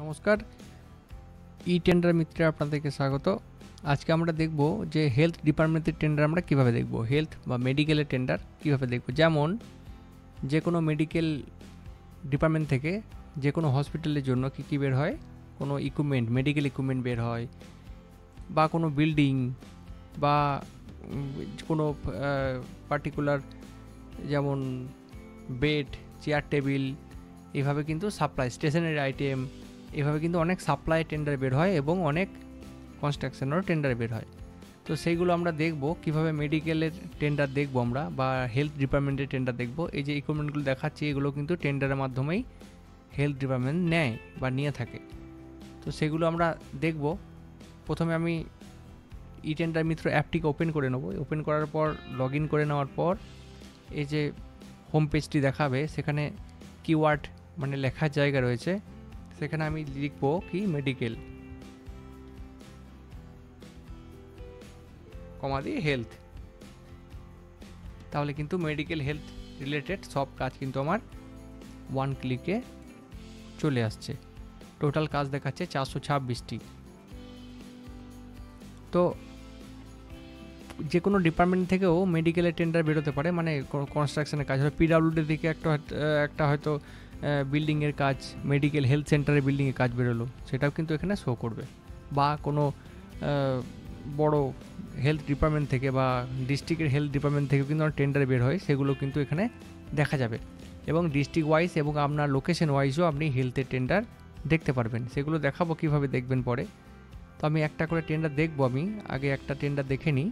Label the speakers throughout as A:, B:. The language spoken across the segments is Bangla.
A: নমস্কার, ই টেন্ডার মিত্রে আপনাদেরকে স্বাগত। আজকে আমরা দেখব যে হেলথ ডিপার্টমেন্টের টেন্ডার আমরা কিভাবে দেখব, হেলথ বা মেডিকেলের টেন্ডার কিভাবে দেখব। যেমন যে কোনো মেডিকেল ডিপার্টমেন্ট থেকে যে কোনো হসপিটালের জন্য কী কী বের হয়, কোনো ইকুইপমেন্ট, মেডিকেল ইকুইপমেন্ট বের হয়, বা কোনো বিল্ডিং বা কোনো পার্টিকুলার যেমন বেড, চেয়ার, টেবিল, এভাবে কিন্তু সাপ্লাই, স্টেশনারি আইটেম, এভাবে কিন্তু অনেক সাপ্লাই টেন্ডার বের হয় এবং অনেক কনস্ট্রাকশনেরও টেন্ডার বের হয়। তো সেইগুলো আমরা দেখব কিভাবে মেডিকেলের টেন্ডার দেখব আমরা, বা হেলথ ডিপার্টমেন্টের টেন্ডার দেখব। এই যে ইকুইপমেন্টগুলো দেখাচ্ছি এগুলো কিন্তু টেন্ডারের মাধ্যমেই হেলথ ডিপার্টমেন্ট নেয় বা নিয়ে থাকে। তো সেগুলো আমরা দেখব। প্রথমে আমি ই টেন্ডার মিত্র অ্যাপটিকে ওপেন করে নেব। ওপেন করার পর লগ ইন করে নেওয়ার পর এই যে হোম পেজটি দেখাবে, সেখানে কিওয়ার্ড মানে লেখার জায়গা রয়েছে, সেখানে আমি লিখব কি মেডিকেল কমা দিয়ে হেলথ। তাহলে কিন্তু মেডিকেল হেলথ রিলেটেড সব কাজ কিন্তু আমার ওয়ান ক্লিকে চলে আসছে। টোটাল কাজ দেখাচ্ছে 426টি। তো যে কোনো ডিপার্টমেন্ট থেকেও মেডিকেলের টেন্ডার বেরোতে পারে, মানে কনস্ট্রাকশনের কাজ হয়, পিডাব্লিউডি থেকে একটা হয়তো বিল্ডিংয়ের কাজ, মেডিকেল হেলথ সেন্টারের বিল্ডিংয়ের কাজ বেরোলো, সেটাও কিন্তু এখানে শো করবে। বা কোনো বড় হেলথ ডিপার্টমেন্ট থেকে বা ডিস্ট্রিক্টের হেলথ ডিপার্টমেন্ট থেকে কিন্তু টেন্ডার বের হয়, সেগুলো কিন্তু এখানে দেখা যাবে। এবং ডিস্ট্রিক্ট ওয়াইজ এবং আপনার লোকেশন ওয়াইজও আপনি হেলথের টেন্ডার দেখতে পারবেন। সেগুলো দেখাবো কীভাবে দেখবেন পরে। তো আমি একটা করে টেন্ডার দেখবো। আমি আগে একটা টেন্ডার দেখে নিই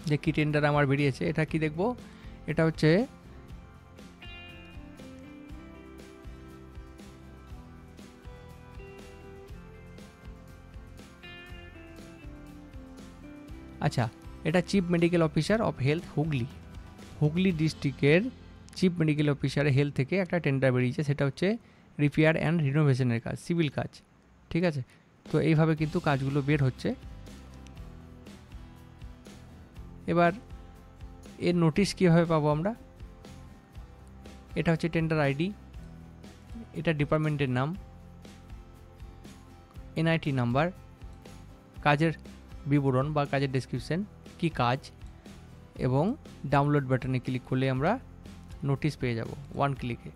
A: যে কী টেন্ডার আমার বেরিয়েছে। এটা কি দেখব, এটা হচ্ছে আচ্ছা, এটা chief medical officer of health Hooghly ডিস্ট্রিক্টের চিফ মেডিকেল অফিসার হেলথ থেকে একটা টেন্ডার বেরিয়েছে। সেটা হচ্ছে রিপেয়ার অ্যান্ড রিনোভেশনের কাজ, সিভিল কাজ। ঠিক আছে, তো এইভাবে কিন্তু কাজগুলো বের হচ্ছে। এবার এর নোটিশ কীভাবে পাবো আমরা? এটা হচ্ছে টেন্ডার আইডি, এটা ডিপার্টমেন্টের নাম, এনআইটি নাম্বার, কাজের বিবরণ বা কাজের ডেসক্রিপশন, কি কাজ, এবং ডাউনলোড বাটনে ক্লিক করলে আমরা নোটিশ পেয়ে যাব ওয়ান ক্লিকে।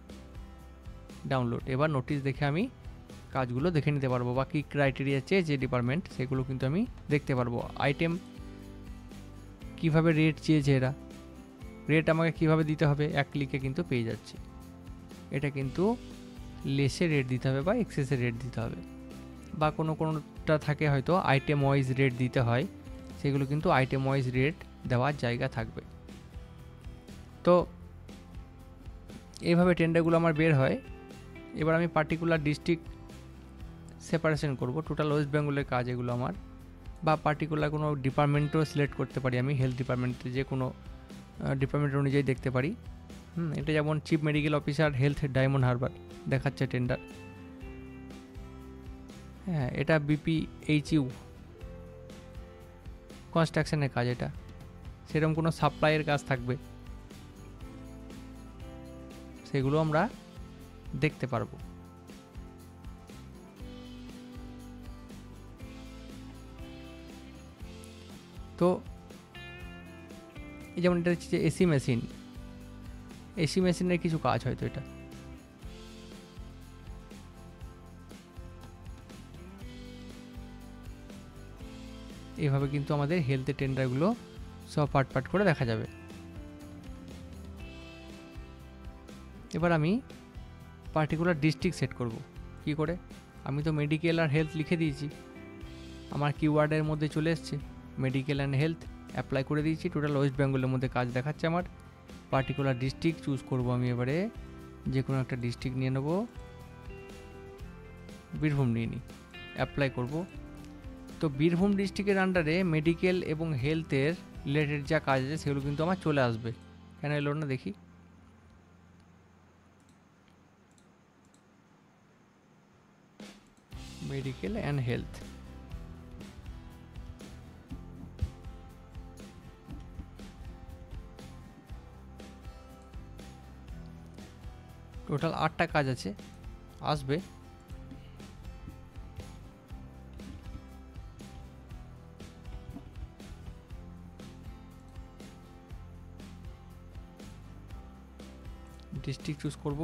A: ডাউনলোড। এবার নোটিশ দেখে আমি কাজগুলো দেখে নিতে পারবো, বা কী ক্রাইটেরিয়া চেয়ে যে ডিপার্টমেন্ট, সেগুলো কিন্তু আমি দেখতে পারবো। আইটেম কিভাবে রেট চেয়েছে এরা, রেট আমাকে কিভাবে দিতে হবে, এক ক্লিকে কিন্তু পেয়ে যাচ্ছি। এটা কিন্তু লেসে রেট দিতে হবে বা এক্সেসে রেট দিতে হবে, বা কোনোটা থাকে হয়তো আইটেম ওয়াইজ রেট দিতে হয়, সেগুলো কিন্তু আইটেম ওয়াইজ রেট দেওয়ার জায়গা থাকবে। তো এইভাবে টেন্ডারগুলো আমার বের হয়। এবার আমি পার্টিকুলার ডিস্ট্রিক্ট সেপারেশন করব। টোটাল ওয়েস্ট বেঙ্গলের কাজ এগুলো আমার, বা পার্টিকুলার কোনো ডিপার্টমেন্টও সিলেক্ট করতে পারি আমি। হেলথ ডিপার্টমেন্টে যে কোনো ডিপার্টমেন্ট অনুযায়ী দেখতে পারি। এটা যেমন chief medical officer health diamond Harbour দেখাচ্ছে টেন্ডার। হ্যাঁ, এটা বিপিএইচইউ কনস্ট্রাকশনের কাজ। এটা সেরকম কোনো সাপ্লাইয়ের কাজ থাকবে, সেগুলো আমরা দেখতে পারবো। তো এই যেমন এটা হচ্ছে এসি মেশিনের কিছু কাজ হয়তো এটা। এইভাবে কিন্তু আমাদের হেলথের টেন্ডারগুলো সব পার্ট করে দেখা যাবে। এবার আমি পার্টিকুলার ডিস্ট্রিক্ট সেট করব। কি করে? আমি তো মেডিকেল আর হেলথ লিখে দিয়েছি, আমার কিওয়ার্ডের মধ্যে চলে এসছে মেডিকেল অ্যান্ড হেলথ, অ্যাপ্লাই করে দিয়েছি। টোটাল ওয়েস্ট বেঙ্গলের মধ্যে কাজ দেখাচ্ছে আমার। পার্টিকুলার ডিস্ট্রিক্ট চুজ করব আমি। এবারে যে কোনো একটা ডিস্ট্রিক্ট নিয়ে নেব, বীরভূম নিয়ে নিই, অ্যাপ্লাই করব। তো বীরভূম ডিস্ট্রিক্টের আন্ডারে মেডিকেল এবং হেলথের রিলেটেড যা কাজ আছে সেগুলো কিন্তু আমার চলে আসবে। কেন এলো না দেখি। মেডিকেল অ্যান্ড হেলথ, টোটাল 8টা কাজ আছে, আসবে। ডিস্ট্রিক্ট চুজ করব,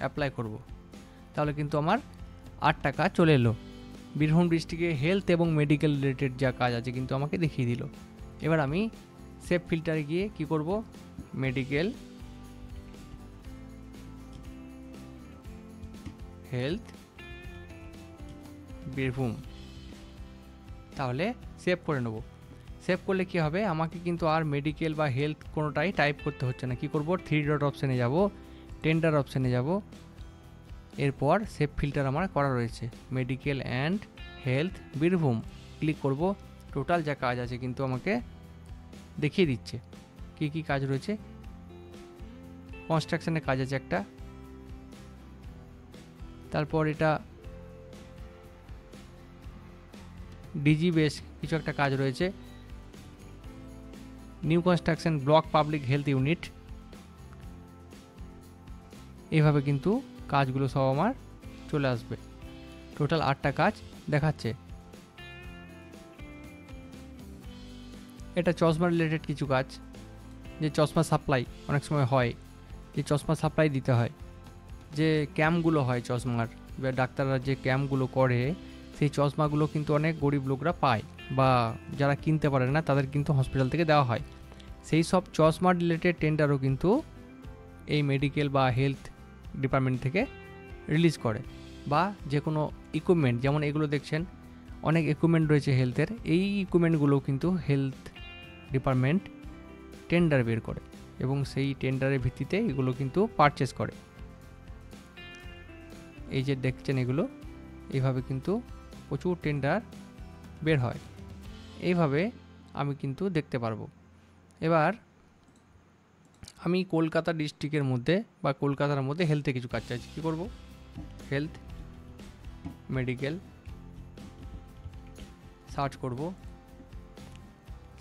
A: অ্যাপ্লাই করব, তাহলে কিন্তু আমার 8 টাকা চলে এলো। বীরভূম ডিস্ট্রিক্টে হেলথ এবং মেডিকেল রিলেটেড যা কাজ আছে কিন্তু আমাকে দেখিয়ে দিল। এবার আমি সেভ ফিল্টারে গিয়ে কি করব, মেডিকেল হেলথ বীরভূম, তাহলে সেভ করে নেব। সেভ করলে কি হবে, আমাকে কিন্তু আর মেডিকেল বা হেলথ কোনোটাই টাইপ করতে হচ্ছে না। কি করব, 3 ডট অপশানে যাব, টেন্ডার অপশানে যাব, এরপর সেভ ফিল্টার আমার করা রয়েছে medical and health Birbhum, click করব। টোটাল যা কাজ আছে কিন্তু আমাকে দেখিয়ে দিচ্ছে কি কি কাজ রয়েছে। কনস্ট্রাকশনের কাজ আছে একটা, তারপর এটা ডিজি বেস কিছু একটা কাজ রয়েছে, new construction block public health unit, এইভাবে কিন্তু কাজগুলো সব আমার চলে আসবে। টোটাল 8টা কাজ দেখাচ্ছে। এটা চশমা রিলেটেড কিছু কাজ, যে চশমা সাপ্লাই অনেক সময় হয়, যে চশমা সাপ্লাই দিতে হয়, যে ক্যাম্পগুলো হয় চশমার, ডাক্তাররা যে ক্যাম্পগুলো করে সেই চশমাগুলো কিন্তু অনেক গরিব লোকরা পায়, বা যারা কিনতে পারে না তাদের কিন্তু হসপিটাল থেকে দেওয়া হয়। সেই সব চশমা রিলেটেড টেন্ডারও কিন্তু এই মেডিকেল বা হেলথ ডিপার্টমেন্ট থেকে রিলিজ করে। বা যে কোনো ইকুইপমেন্ট, যেমন এগুলো দেখছেন অনেক ইকুইপমেন্ট রয়েছে হেলথের, এই ইকুইপমেন্টগুলো কিন্তু হেলথ ডিপার্টমেন্ট টেন্ডার বের করে এবং সেই টেন্ডারের ভিত্তিতে এগুলো কিন্তু পারচেস করে। এই যে দেখছেন এগুলো, এইভাবে কিন্তু প্রচুর টেন্ডার বের হয়, এইভাবে আমি কিন্তু দেখতে পারবো। এবার আমি কলকাতা ডিস্ট্রিক্টের মধ্যে বা কলকাতার মধ্যে হেলথে কিছু কাজ চাইছি। কী করব, হেলথ মেডিকেল সার্চ করব,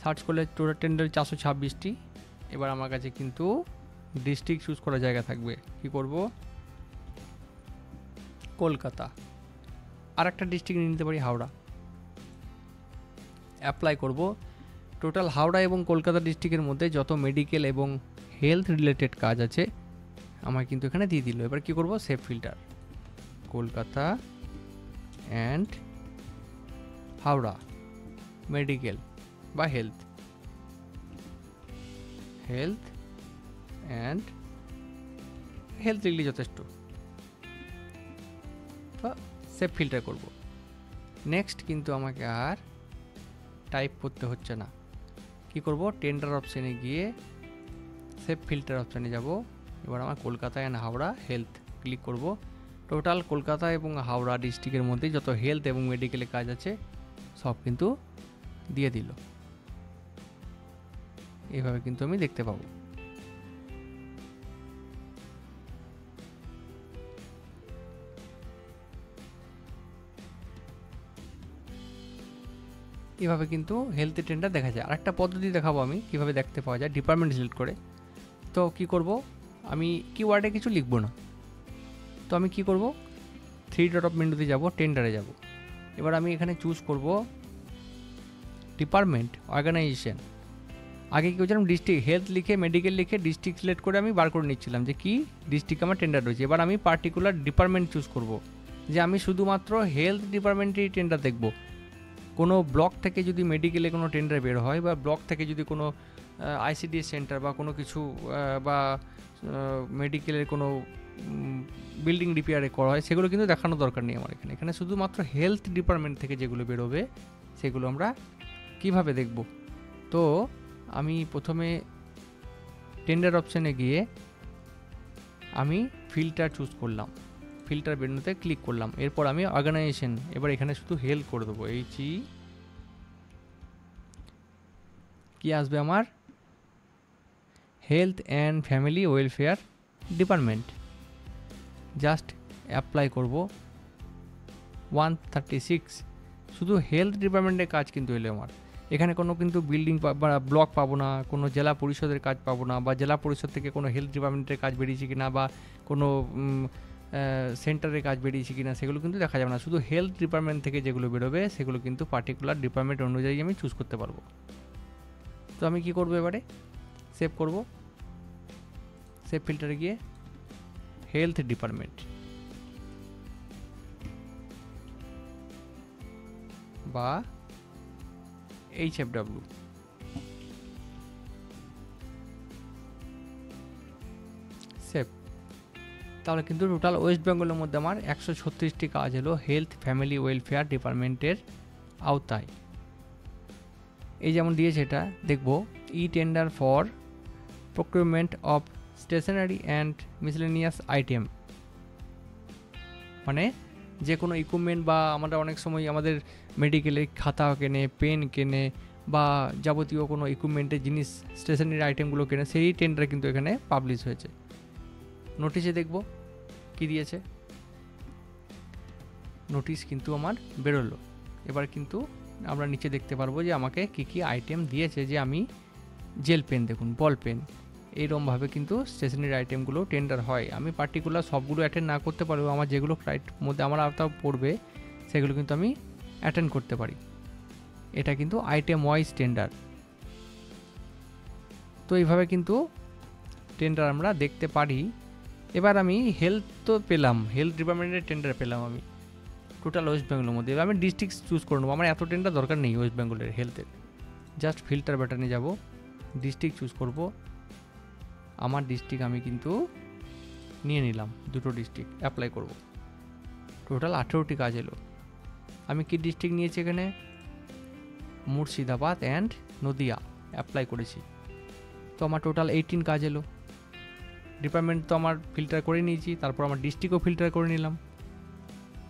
A: সার্চ করলে টোটাল টেন্ডার 426টি। এবার আমার কাছে কিন্তু ডিস্ট্রিক্ট চুজ করার জায়গা থাকবে। কি করব, কলকাতা, আর একটা ডিস্ট্রিক্ট নিয়ে নিতে পারি হাওড়া, অ্যাপ্লাই করব। টোটাল হাওড়া এবং কলকাতা ডিস্ট্রিক্টের মধ্যে যত মেডিকেল এবং হেলথ রিলেটেড কাজ আছে আমার কিন্তু এখানে দিয়ে দিল। এবার কি করব, save filter, Kolkata and Howrah medical বা হেলথ, হেলথ অ্যান্ড হেলথ লিখলে যথেষ্ট, সেভ ফিল্টার করব। নেক্সট কিন্তু আমাকে আর টাইপ করতে হচ্ছে না। কি করব, টেন্ডার অপশানে গিয়ে সেভ ফিল্টার অপশানে যাব। এবার আমার Kolkata and Howrah health click করব। টোটাল কলকাতা এবং হাওড়া ডিস্ট্রিক্টের মধ্যে যত হেলথ এবং মেডিকেলের কাজ আছে সব কিন্তু দিয়ে দিল। এইভাবে কিন্তু আমি দেখতে পাবো। এভাবে কিন্তু হেলথের টেন্ডার দেখা যায়। আরেকটা পদ্ধতি দেখাবো আমি কীভাবে দেখতে পাওয়া যায়, ডিপার্টমেন্ট সিলেক্ট করে। তো কি করব, আমি কিওয়ার্ডে কিছু লিখব না, তো আমি কি করব, 3 ডট অফ উইন্ডোতে যাব, টেন্ডারে যাব। এবার আমি এখানে চুজ করব ডিপার্টমেন্ট অর্গানাইজেশন। আগে কি করছিলাম, ডিস্ট্রিক্ট হেলথ লিখে মেডিকেল লিখে ডিস্ট্রিক্ট সিলেক্ট করে আমি বার করে নিচ্ছিলাম যে কি ডিস্ট্রিক্ট আমার টেন্ডার রয়েছে। এবার আমি পার্টিকুলার ডিপার্টমেন্ট চুজ করব, যে আমি শুধুমাত্র হেলথ ডিপার্টমেন্টেই টেন্ডার দেখব। কোনো ব্লক থেকে যদি মেডিকেলে কোনো টেন্ডার বের হয়, বা ব্লক থেকে যদি কোনো আইসিডিএস সেন্টার বা কোনো কিছু বা মেডিকেলের কোনো বিল্ডিং রিপেয়ারে করা হয়, সেগুলো কিন্তু দেখানোর দরকার নেই আমার এখানে। এখানে শুধুমাত্র হেলথ ডিপার্টমেন্ট থেকে যেগুলো বেরোবে সেগুলো আমরা কিভাবে দেখব। তো আমি প্রথমে টেন্ডার অপশানে গিয়ে আমি ফিল্টার চুজ করলাম, ফিল্টার মেনুতে ক্লিক করলাম। এরপর আমি অর্গানাইজেশন, এবার এখানে শুধু হেলথ করে দেবো। কি আসবে আমার, health and family welfare department. Just apply করব। 136 শুধু হেলথ ডিপার্টমেন্টের কাজ কিন্তু এলো আমার। এখানে কোনো কিন্তু বিল্ডিং বা ব্লক পাবো না, কোনো জেলা পরিষদের কাজ পাবো না, বা জেলা পরিষদ থেকে কোনো হেলথ ডিপার্টমেন্টের কাজ বেরিয়েছে কিনা, বা কোনো সেন্টারের কাজ বেরিয়েছে কিনা সেগুলো কিন্তু দেখা যাবে না। শুধু হেলথ ডিপার্টমেন্ট থেকে যেগুলো বেরোবে সেগুলো কিন্তু পার্টিকুলার ডিপার্টমেন্ট অনুযায়ী আমি চুজ করতে পারবো। তো আমি কি করব, এবারে সেভ করব। সেভ ফিল্টারে গিয়ে হেলথ ডিপার্টমেন্ট বা HFW, সেভ। তাহলে কিন্তু টোটাল ওয়েস্ট বেঙ্গলের মধ্যে আমার 136টি কাজ হলো হেলথ ফ্যামিলি ওয়েলফেয়ার ডিপার্টমেন্টের আওতায়। এই যেমন দিয়েছে এটা দেখব, e tender for procurement of stationery and miscellaneous item, মানে যে কোনো ইকুইপমেন্ট বা আমরা অনেক সময় আমাদের মেডিকেলে খাতা কেনে, পেন কেনে বা যাবতীয় কোনো ইকুইপমেন্টের জিনিস স্টেশনারি আইটেমগুলো কেনে, সেই টেন্ডার কিন্তু এখানে পাবলিশ হয়েছে। নোটিশে দেখব কি দিয়েছে, নোটিশ কিন্তু আমার বেরোলো। এবার কিন্তু আমরা নিচে দেখতে পারবো যে আমাকে কি কি আইটেম দিয়েছে, যে আমি জেল পেন, দেখুন বল পেন, এইরকমভাবে কিন্তু স্টেশনারি আইটেমগুলো টেন্ডার হয়। আমি পার্টিকুলার সবগুলো অ্যাটেন্ড না করতে পারবো, আমার যেগুলো মধ্যে আমার আওতা পড়বে সেগুলো কিন্তু আমি অ্যাটেন্ড করতে পারি। এটা কিন্তু আইটেম ওয়াইজ টেন্ডার। তো এইভাবে কিন্তু টেন্ডার আমরা দেখতে পারি। এবার আমি হেলথ তো পেলাম, হেলথ ডিপার্টমেন্টের টেন্ডার পেলাম আমি টোটাল ওয়েস্ট বেঙ্গলের মধ্যে। এবার আমি ডিস্ট্রিক্ট চুজ করে নেবো, আমার এত টেন্ডার দরকার নেই ওয়েস্ট বেঙ্গলের হেলথের। জাস্ট ফিল্টার বাটনে যাব, ডিস্ট্রিক্ট চুজ করব, আমার ডিস্ট্রিক্ট আমি কিন্তু নিয়ে নিলাম, দুটো ডিস্ট্রিক্ট অ্যাপ্লাই করব। টোটাল 18টি কাজ এলো। আমি কি ডিস্ট্রিক্ট নিয়েছি এখানে, মুর্শিদাবাদ অ্যান্ড নদিয়া অ্যাপ্লাই করেছি। তো আমার টোটাল 18 কাজ এলো। ডিপার্টমেন্ট তো আমার ফিল্টার করে নিয়েছি, তারপর আমার ডিস্ট্রিক্টও ফিল্টার করে নিলাম।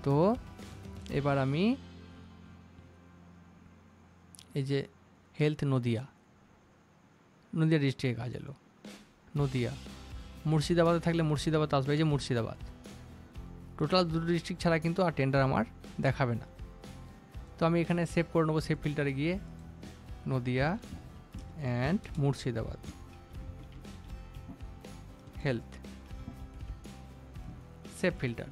A: তো এবার আমি এই যে হেলথ নদিয়া ডিস্ট্রিক্টে কাজ এলো, নদিয়া। মুর্শিদাবাদে থাকলে মুর্শিদাবাদ আসবে, এই যে মুর্শিদাবাদ। টোটাল দুটো ডিস্ট্রিক্ট ছাড়া কিন্তু আর টেন্ডার আমার দেখাবে না। তো আমি এখানে সেভ করে নেবো, সেভ ফিল্টারে গিয়ে Nadia and Murshidabad health, save filter.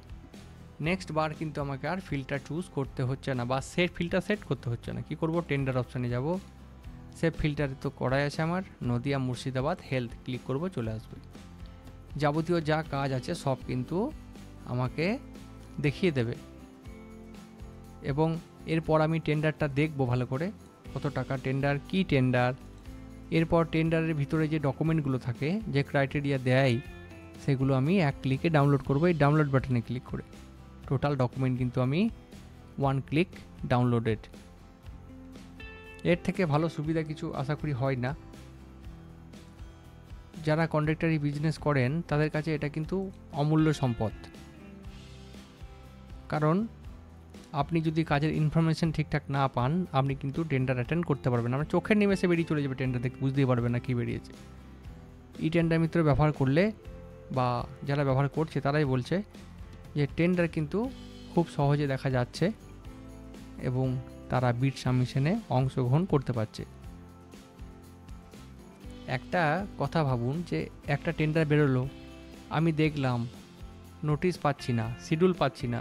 A: Next বার কিন্তু আমাকে আর ফিল্টার চুজ করতে হচ্ছে না, বা ফিল্টার সেট করতে হচ্ছে না। কি করব, টেন্ডার অপশানে যাব, সেভ ফিল্টারে তো করাই আছে আমার, নদিয়া মুর্শিদাবাদ হেলথ ক্লিক করব, চলে আসবে। যাবতীয় যা কাজ আছে সব কিন্তু আমাকে দেখিয়ে দেবে। এবং এরপর আমি টেন্ডারটা দেখবো ভালো করে, কত টাকা টেন্ডার, কি টেন্ডার। এরপর টেন্ডারের ভিতরে যে ডকুমেন্টগুলো থাকে, যে ক্রাইটেরিয়া দেয়, সেগুলো আমি এক ক্লিকে ডাউনলোড করবো, এই ডাউনলোড বাটনে ক্লিক করে। টোটাল ডকুমেন্ট কিন্তু আমি 1 ক্লিক ডাউনলোডেড। এর থেকে ভালো সুবিধা কিছু আশা করি হয় না। যারা কন্ট্রাক্টরি বিজনেস করেন তাদের কাছে এটা কিন্তু অমূল্য সম্পদ। কারণ আপনি যদি কাজের ইনফরমেশন ঠিকঠাক না পান, আপনি কিন্তু টেন্ডার অ্যাটেন্ড করতে পারবেন না। আপনার চোখের নিমেষে বেরিয়ে চলে যাবে টেন্ডার দেখে, বুঝতেই পারবেন না কী বেরিয়েছে। ই টেন্ডার মিত্র ব্যবহার করলে, বা যারা ব্যবহার করছে তারাই বলছে যে টেন্ডার কিন্তু খুব সহজে দেখা যাচ্ছে এবং তারা বিড সাবমিশনে অংশগ্রহণ করতে পারছে। একটা কথা ভাবুন, যে একটা টেন্ডার বেরোলো, আমি দেখলাম নোটিশ পাচ্ছি না, শিডিউল পাচ্ছি না,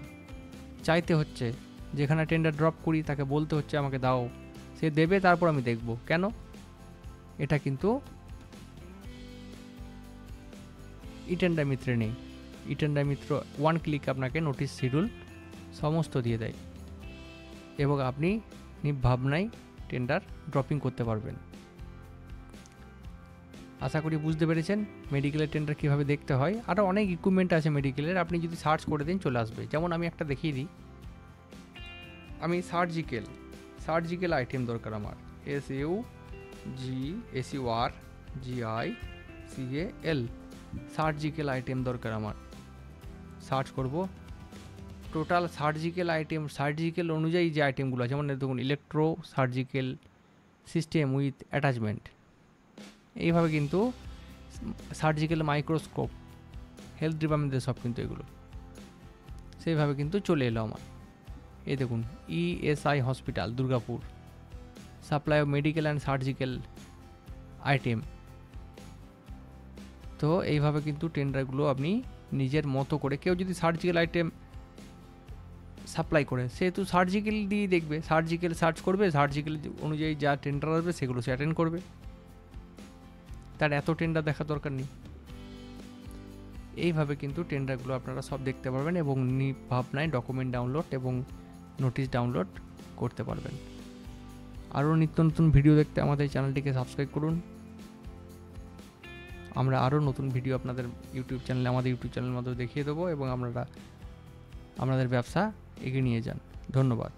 A: চাইতে হচ্ছে, যেখানে টেন্ডার ড্রপ করি তাকে বলতে হচ্ছে আমাকে দাও, সে দেবে, তারপর আমি দেখব। কেন? এটা কিন্তু ই টেন্ডার মিত্রে নেই। ই টেন্ডার মিত্র 1 ক্লিক আপনাকে নোটিশ শিডিউল সমস্ত দিয়ে দেয় এবং আপনি নির্ভাবনায় টেন্ডার ড্রপিং করতে পারবেন। আশা করি বুঝতে পেরেছেন মেডিকেলের টেন্ডার কীভাবে দেখতে হয়। আরও অনেক ইকুইপমেন্ট আছে মেডিকেলের, আপনি যদি সার্চ করে দিন চলে আসবে। যেমন আমি একটা দেখিয়ে দিই, আমি সার্জিক্যাল আইটেম দরকার আমার, SURGICAL সার্জিক্যাল আইটেম দরকার আমার। সার্চ করব, টোটাল সার্জিক্যাল অনুযায়ী যে আইটেমগুলো আছে, যেমন দেখুন electro surgical system with attachment, এইভাবে কিন্তু সার্জিক্যাল মাইক্রোস্কোপ, হেলথ ডিপার্টমেন্টের সব কিন্তু এগুলো সেইভাবে কিন্তু চলে এলো আমার। এই দেখুন ESI hospital Durgapur, supply of medical and surgical item. তো এইভাবে কিন্তু টেন্ডারগুলো আপনি নিজের মতো করে, কেউ যদি সার্জিক্যাল আইটেম সাপ্লাই করে, সেহেতু সার্জিক্যাল দিয়ে দেখবে, সার্জিক্যাল সার্চ করবে, সার্জিক্যাল অনুযায়ী যা টেন্ডার আসবে সেগুলো সে অ্যাটেন্ড করবে। তার এত টেন্ডার দেখা দরকার নেই। এইভাবে কিন্তু টেন্ডারগুলো আপনারা সব দেখতে পারবেন এবং নির্ভাবনায় ডকুমেন্ট ডাউনলোড এবং নোটিশ ডাউনলোড করতে পারবেন। আরও নিত্য নতুন ভিডিও দেখতে আমাদের চ্যানেলটিকে সাবস্ক্রাইব করুন। আমরা আরও নতুন ভিডিও আপনাদের আমাদের ইউটিউব চ্যানেলের মাধ্যমে দেখিয়ে দেবো এবং আপনারা আপনাদের ব্যবসা এগিয়ে নিয়ে যান। ধন্যবাদ।